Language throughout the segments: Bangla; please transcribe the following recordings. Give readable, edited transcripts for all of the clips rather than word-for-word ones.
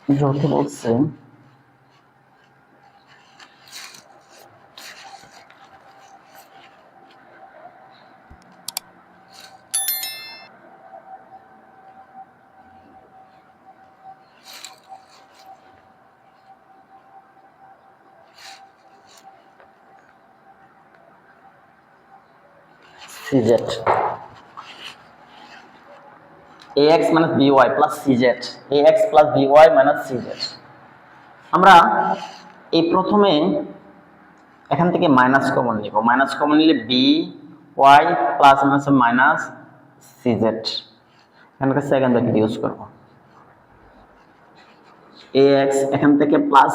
যৌথে বলছে CZ ax minus by plus cz ax plus by minus cz আমরা এই প্রথমে এখান থেকে মাইনাস কমন নিব মাইনাস কমন নিলে by প্লাস মাইনাস cz এখানকার সেকেন্ড ব্র্যাকেট ইউজ করব ax এখান থেকে প্লাস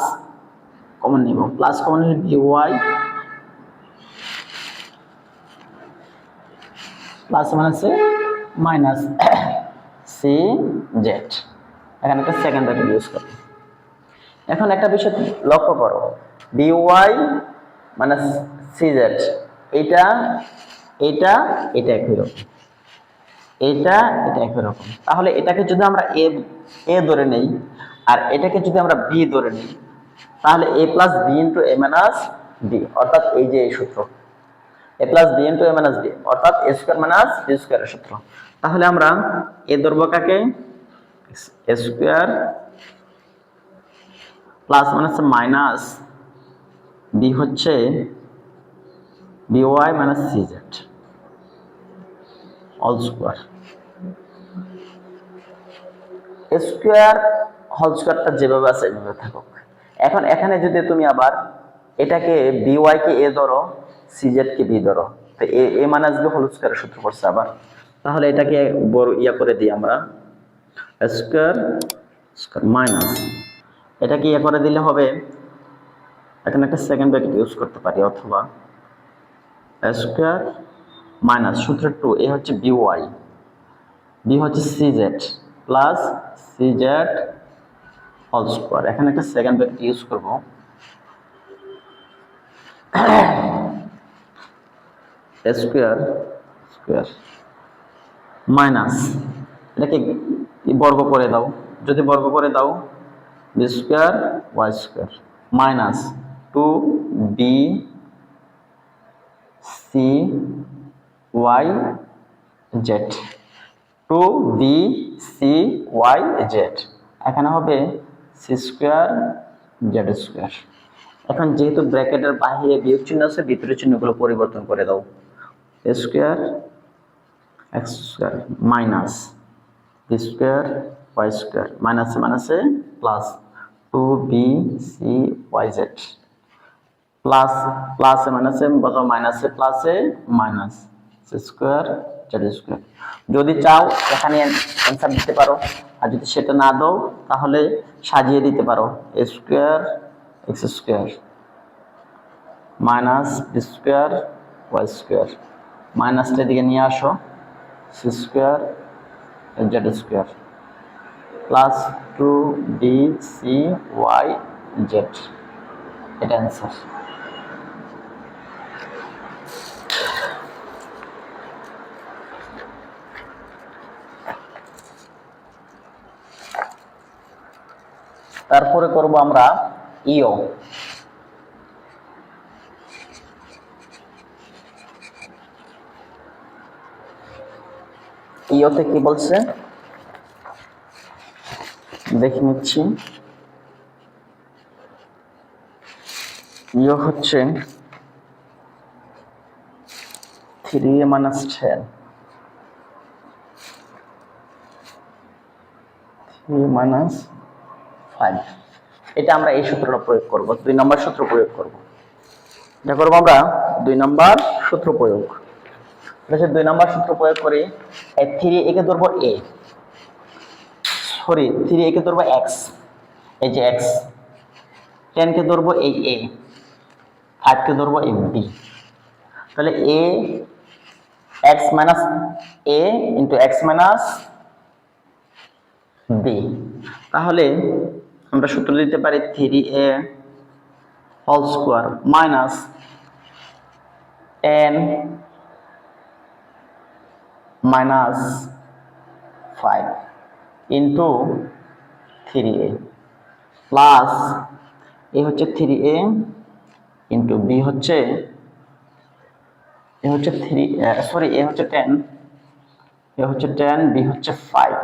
কমন নিব প্লাস কমন নিলে by প্লাস মাইনাস cz এখানে একটা সেকেন্ড ব্র্যাকেট ইউজ করব এখন একটা বিষয় লক্ষ্য করো by মাইনাস cz এটা এটা এটা একই রকম এটা এটা একই রকম তাহলে এটাকে যদি আমরা a ধরে নেই আর এটাকে যদি আমরা b ধরে নেই তাহলে a plus b into a minus b অর্থাৎ এই যে এই সূত্র a plus b into a minus b অর্থাৎ a স্কয়ার মাইনাস b স্কয়ারের সূত্র তাহলে আমরা a ধরব কাকে a square plus minus b হচ্ছে by minus cz all square square whole স্কয়ারটা যেভাবে আছে এভাবে থাকুক এখন এখানে যদি তুমি আবার এটাকে by কে a ধরো cz কে b ধরো তো a মাইনাস b হোল স্কয়ারের সূত্র পড়ছে আবার তাহলে এটাকে বড় ইয়া করে দিই আমরা স্কয়ার স্কয়ার মাইনাস এটাকে ইয়া করে দিলে হবে এখানে একটা সেকেন্ড ব্র্যাকেট ইউজ করতে পারি অথবা স্কয়ার মাইনাস সূত্র 2 a হচ্ছে by b হচ্ছে cz plus cz whole square এখানে একটা সেকেন্ড ব্র্যাকেট ইউজ করব স্কয়ার স্কয়ার মাইনাস এটাকে বর্গ করে দাও যদি বর্গ করে দাও b square y square minus 2b c y z 2b c y z এখানে হবে c স্কয়ার z স্কয়ার এখন যেহেতু ব্র্যাকেটের বাইরে বিয়োগ চিহ্ন আছে ভিতরের চিহ্নগুলো পরিবর্তন করে দাও a square x square minus b square y square মাইনাসে মাইনাসে plus 2b c y z plus প্লাসে মাইনাসে বলো মাইনাসে প্লাসে minus c square z square যদি চাও এখানে অ্যানসার দিতে পারো আর যদি সেটা না দাও তাহলে সাজিয়ে দিতে পারো a square x square minus b square y square মাইনাসটা দিকে নিয়ে আসো c square z square plus 2b c y z এটা অ্যানসার তারপরে করব আমরা ইও ইওতে কি বলছে দেখে নিচ্ছি ইও হচ্ছে 3a minus 10 3 minus 5 এটা আমরা এই সূত্রটা প্রয়োগ করব 2 নম্বর সূত্র প্রয়োগ করব এটা করব আমরা 2 নম্বর সূত্র প্রয়োগ এটা 2 নম্বর সূত্র প্রয়োগ করি এই 3a কে ধরব a সরি 3a কে ধরব x এই যে x 10 কে ধরব এই a 5 কে ধরব এই b তাহলে a x minus a into x minus b তাহলে আমরা সূত্র দিতে পারি 3a whole square minus 10 minus 5 into 3a plus a হচ্ছে 3a ইন্টু বি হচ্ছে এ হচ্ছে 3 সরি এ হচ্ছে 10, এ হচ্ছে 10, বি হচ্ছে 5,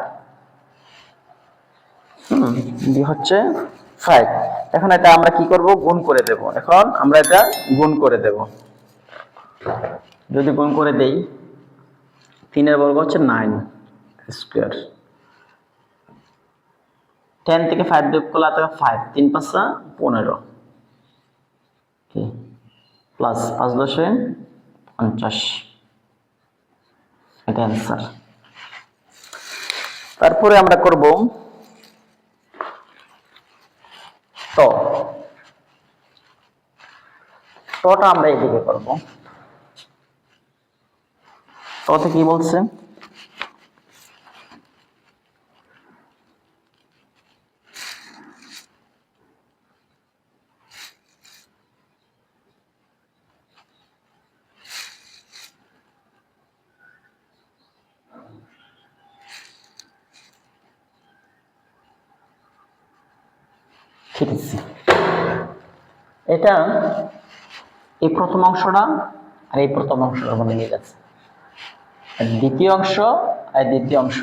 বি হচ্ছে 5। এখন এটা আমরা কি করব, গুণ করে দেব। এখন আমরা এটা গুণ করে দেব। যদি গুণ করে দেই, 3 এর বর্গ হচ্ছে 9 স্কয়ার, 10 থেকে 5 বিয়োগ করলে থাকে 5, 3 5 15 কি প্লাস 5 10 50, এটা অ্যান্সার। তারপরে আমরা করব ট, টটা আমরা এদিকে করব। টতে কি বলছে, ঠিক আছে, এটা এই প্রথম অংশটা আর এই প্রথম অংশটার মধ্যে মিল আছে, আর দ্বিতীয় অংশ আর দ্বিতীয় অংশ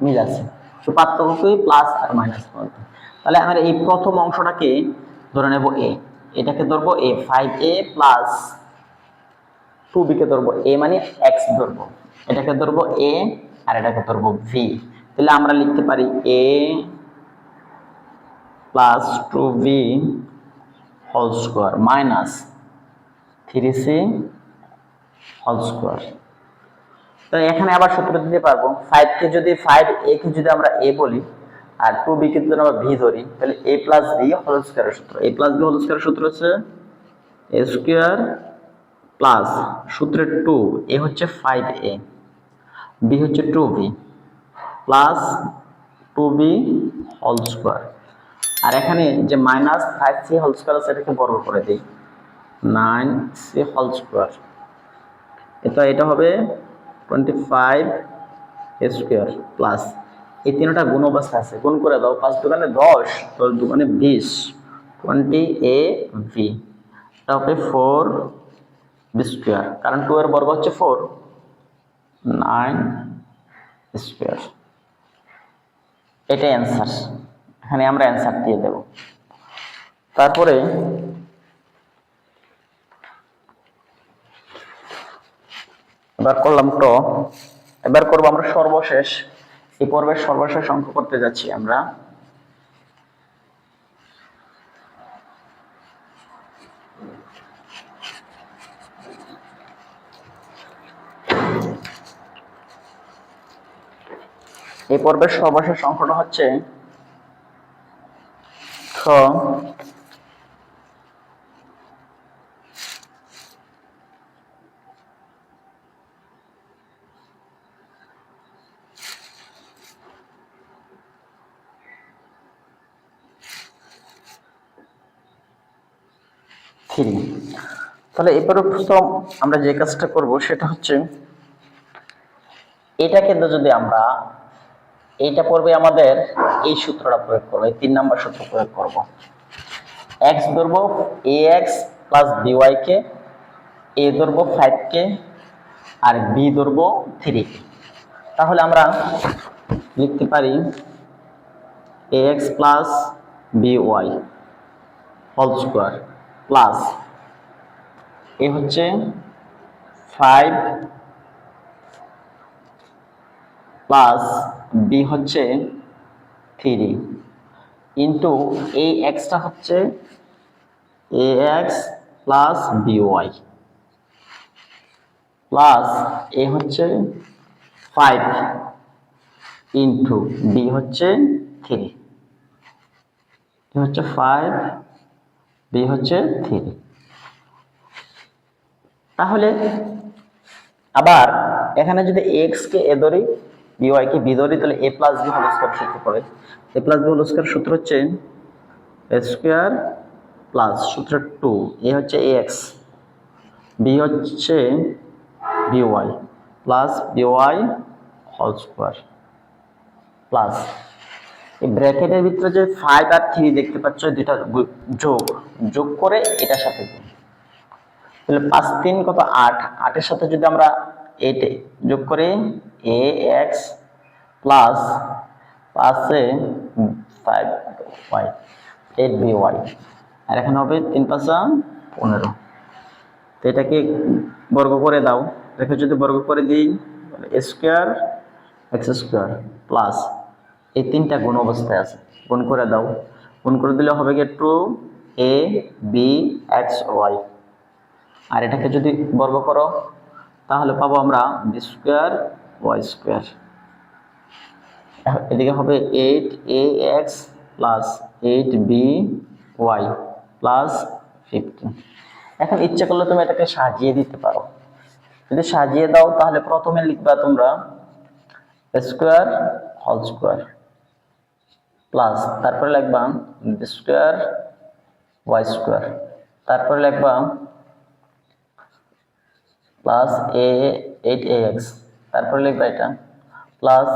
মিল আছে, তো পার্থক্যই প্লাস আর মাইনাস বলতে। তাহলে আমরা এই প্রথম অংশটাকে ধরে নেব এ, এটাকে ধরবো এ, 5a প্লাস 2b কে ধরবো এ মানে এক্স ধরবো, এটাকে ধরবো এ আর এটাকে ধরবো ভি। তাহলে আমরা লিখতে পারি a plus 2b whole square minus 3c whole square. তো এখানে আবার সূত্র দিতে পারবো, 5 কে যদি 5a কে যদি আমরা a বলি আর 2b কে যদি আমরা v ধরি, তাহলে a প্লাস b হোল স্কয়ারের সূত্র, a প্লাস b হোল স্কয়ারের সূত্র হচ্ছে a স্কয়ার প্লাস সূত্রের 2, a হচ্ছে 5a, b হচ্ছে 2b plus 2b whole square. আর এখানে যে মাইনাস 5c হোল স্কয়ার আছে এটাকে বর্গ করে দেই, 9c হোল স্কয়ার, এটা হবে 25 স্কয়ার প্লাস এই তিনটা গুণ অবস্থা আছে, গুণ করে দাও, 5 দোকানে 10, 10 দোকানে 20, 20ab, এটা হবে 4b স্কয়ার, কারণ 2 এর বর্গ হচ্ছে 4, 9 স্কয়ার। এটাই অ্যান্সার, এখানে আমরা অ্যান্সার দিয়ে দেব। তারপরে এবার করলাম ট, এবার করব আমরা সর্বশেষ, এই পর্বের সর্বশেষ অঙ্ক করতে যাচ্ছি আমরা। এই পর্বের সর্বশেষ অঙ্কটা হচ্ছে খ, তাহলে এবারে প্রথম আমরা যে কাজটা করব সেটা হচ্ছে, এটা কিন্তু যদি আমরা এইটা পড়বে আমাদের এই সূত্রটা প্রয়োগ করব, এই 3 নাম্বার সূত্র প্রয়োগ করব। x ধরবো ax plus by K, a ধরবো 5 কে আর b ধরবো 3 কে। তাহলে আমরা লিখতে পারি ax plus by whole square plus a হচ্ছে 5 প্লাস বি হচ্ছে 3 ইন্টু এই এক্সটা হচ্ছে ax plus by plus a হচ্ছে 5 ইন্টু বি হচ্ছে 3, এ হচ্ছে 5, বি হচ্ছে 3। তাহলে আবার এখানে যদি x কে a ধরি, by কে b ধরি, তাহলে a plus b whole square সূত্র পড়ে। a plus b whole square সূত্র হচ্ছে a স্কয়ার প্লাস সূত্র 2, a হচ্ছে ax, b হচ্ছে by plus by whole square plus এই ব্র্যাকেটের ভিতরে যে 5 আর 3 দেখতে পাচ্ছ, দুইটা যোগ যোগ করে এটার সাথে গুণ। তাহলে 5 3 কত 8, 8 এর সাথে যদি আমরা 8 যোগ করি ax প্লাস 5 এ 5y 8by, আর এখানে হবে 3 5 15। তো এটাকে বর্গ করে দাও, রেখে যদি বর্গ করে দিই a square x square plus এই তিনটা গুণ অবস্থায় আছে, গুণ করে দাও, গুণ করে দিলে হবে কি 2abxy, আর এটাকে যদি বর্গ করো তাহলে পাবো আমরা b স্কয়ার y স্কয়ার। এদিকে হবে 8ax প্লাস 8by প্লাস 15। এখন ইচ্ছে করলে তুমি এটাকে সাজিয়ে দিতে পারো, যদি সাজিয়ে দাও তাহলে প্রথমে লিখবা তোমরা স্কয়ার হোল স্কয়ার প্লাস তারপরে লিখবা বি স্কয়ার ওয়াই স্কয়ার, তারপরে লিখবা প্লাস 8ax, তারপরে লিখবা এটা প্লাস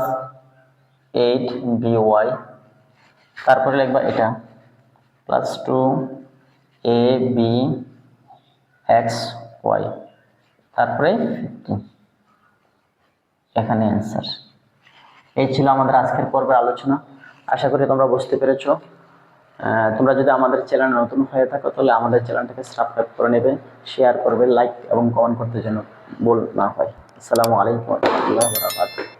8by, তারপরে লিখবা এটা প্লাস 2abxy, তারপরে 15। এখানে অ্যান্সার। এই ছিল আমাদের আজকের পর্বের আলোচনা। আশা করি তোমরা বুঝতে পেরেছো। তোমরা যদি আমাদের চ্যানেলে নতুন হয়ে থাকো তাহলে আমাদের চ্যানেলটাকে সাবস্ক্রাইব করে নেবে, শেয়ার করবে, লাইক এবং কমেন্ট করতে যেন ভুল না হয়। আসসালামু আলাইকুম ওয়া রাহমাতুল্লাহি ওয়া বারাকাতুহু।